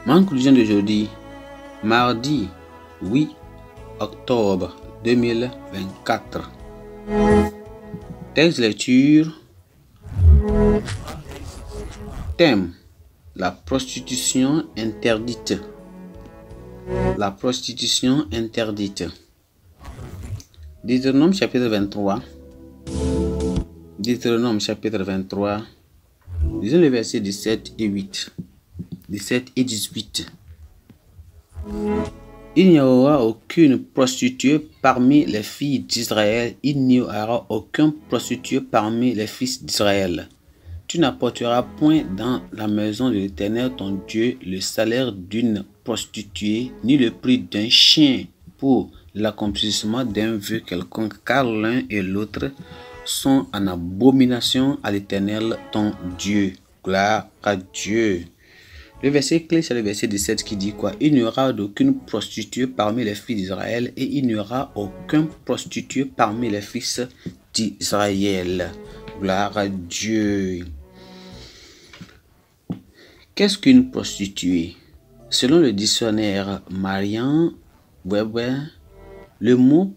Ma conclusion d'aujourd'hui, mardi 8 octobre 2024. Texte lecture. Thème: la prostitution interdite. La prostitution interdite. Deutéronome chapitre 23. Deutéronome chapitre 23. Lisons les versets 17 et 8. 17 et 18. Il n'y aura aucune prostituée parmi les filles d'Israël. Il n'y aura aucun prostitué parmi les fils d'Israël. Tu n'apporteras point dans la maison de l'Éternel ton Dieu le salaire d'une prostituée, ni le prix d'un chien pour l'accomplissement d'un vœu quelconque, car l'un et l'autre sont en abomination à l'Éternel ton Dieu. Gloire à Dieu. Le verset clé, c'est le verset 17 qui dit quoi? Il n'y aura d'aucune prostituée parmi les filles d'Israël et il n'y aura aucun prostitué parmi les fils d'Israël. Gloire à Dieu. Qu'est-ce qu'une prostituée? Selon le dictionnaire Merriam-Webster, le mot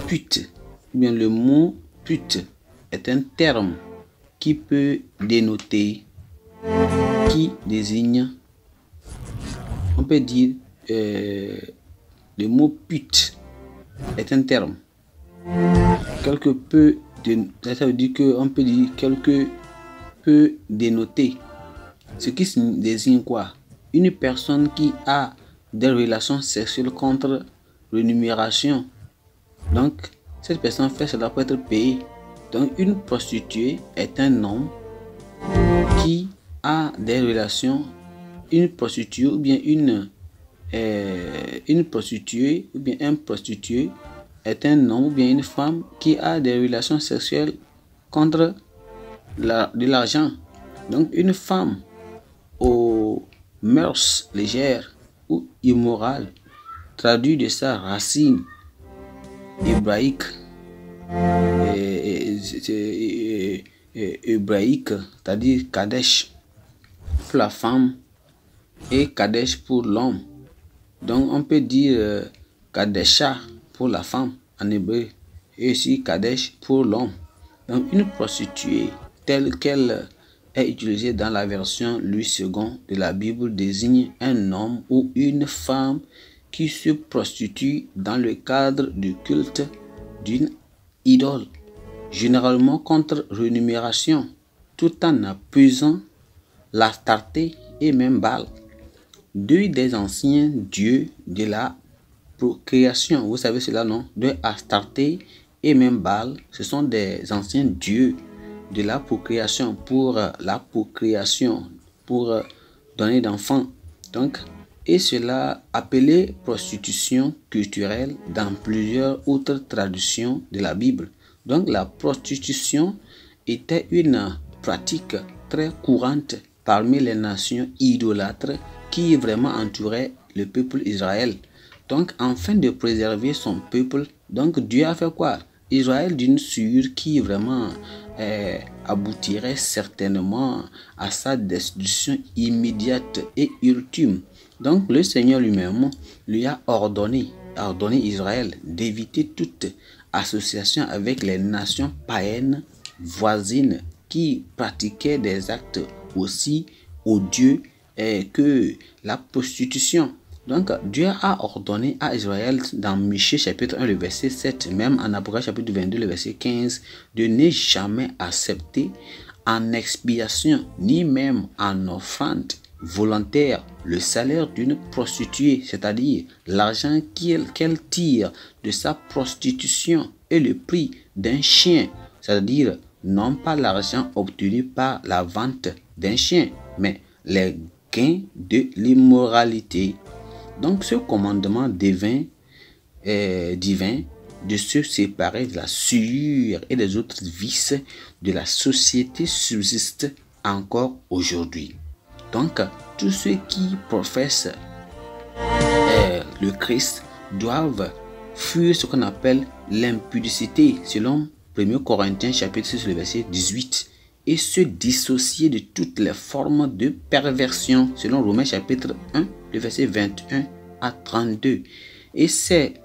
pute, ou bien le mot pute est un terme qui peut dénoter, qui désigne, on peut dire, le mot pute est un terme quelque peu, ça veut dire que on peut dire quelque peu dénoter, ce qui désigne quoi? Une personne qui a des relations sexuelles contre rémunération. Donc cette personne fait cela pour être payée. Donc une prostituée est un homme qui a des relations, une prostituée ou bien une prostituée ou bien un prostitué est un homme ou bien une femme qui a des relations sexuelles contre de l'argent. Donc une femme aux mœurs légères ou immorales traduit de sa racine hébraïque, c'est-à-dire Kadesh pour la femme et Kadesh pour l'homme. Donc on peut dire Kadesha pour la femme en hébreu et aussi Kadesh pour l'homme. Donc une prostituée telle qu'elle est utilisée dans la version Louis II de la Bible désigne un homme ou une femme qui se prostitue dans le cadre du culte d'une idole, généralement contre rémunération, tout en accusant l'Astarté et même Baal, deux des anciens dieux de la procréation. Vous savez cela, non? De Astarté et même Baal, ce sont des anciens dieux de la procréation, pour donner d'enfants. Donc, et cela appelé prostitution culturelle dans plusieurs autres traductions de la Bible. Donc la prostitution était une pratique très courante parmi les nations idolâtres qui vraiment entouraient le peuple Israël. Donc afin de préserver son peuple, donc Dieu a fait quoi? Israël d'une sûre qui vraiment aboutirait certainement à sa destruction immédiate et ultime. Donc le Seigneur lui-même lui a ordonné Israël d'éviter toute association avec les nations païennes voisines qui pratiquaient des actes aussi odieux que la prostitution. Donc Dieu a ordonné à Israël dans Michée chapitre 1 le verset 7, même en Apocalypse chapitre 22 le verset 15, de ne jamais accepter en expiation ni même en offrande volontaire le salaire d'une prostituée, c'est-à-dire l'argent qu'elle tire de sa prostitution et le prix d'un chien, c'est-à-dire non pas l'argent obtenu par la vente d'un chien, mais les gains de l'immoralité. Donc ce commandement divin de se séparer de la souillure et des autres vices de la société subsiste encore aujourd'hui. Donc tous ceux qui professent le Christ doivent fuir ce qu'on appelle l'impudicité selon 1 Corinthiens chapitre 6 le verset 18. et se dissocier de toutes les formes de perversion, selon Romains chapitre 1, le verset 21 à 32. Et ces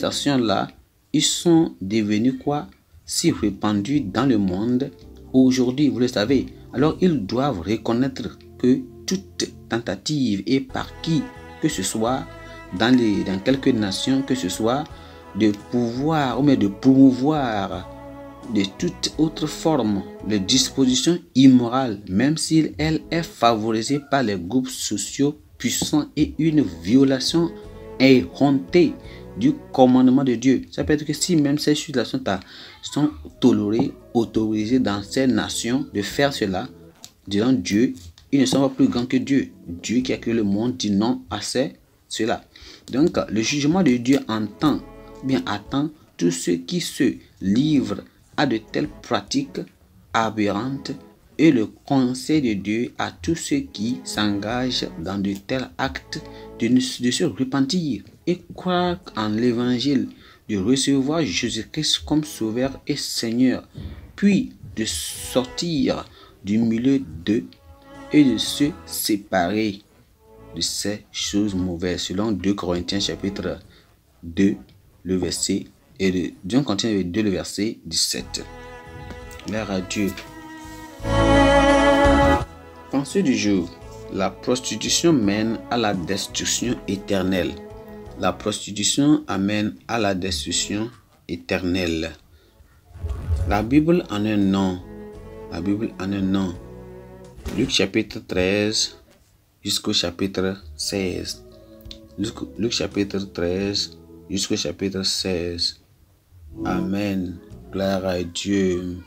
actions-là, ils sont devenus quoi? Si répandus dans le monde aujourd'hui, vous le savez. Alors, ils doivent reconnaître que toute tentative et par qui que ce soit, dans quelques nations, que ce soit de pouvoir ou même de promouvoir de toute autre forme de disposition immorale, même si elle est favorisée par les groupes sociaux puissants et une violation effrontée du commandement de Dieu. Ça peut être que si même ces choses-là sont tolérées, autorisées dans ces nations de faire cela, disant Dieu, ils ne sont pas plus grands que Dieu. Dieu qui a créé le monde dit non à cela. Donc, le jugement de Dieu attend tous ceux qui se livrent à de telles pratiques aberrantes et le conseil de Dieu à tous ceux qui s'engagent dans de tels actes de se repentir et croire en l'évangile, de recevoir Jésus-Christ comme Sauveur et Seigneur, puis de sortir du milieu d'eux et de se séparer de ces choses mauvaises, selon 2 Corinthiens chapitre 2, le verset, et de 2 Corinthiens 2, le verset 17. Gloire à Dieu. Pensée du jour. La prostitution mène à la destruction éternelle. La prostitution amène à la destruction éternelle. La Bible en un nom. La Bible en un nom. Luc chapitre 13 jusqu'au chapitre 16. Luc chapitre 13 jusqu'au chapitre 16. Amen. Gloire à Dieu.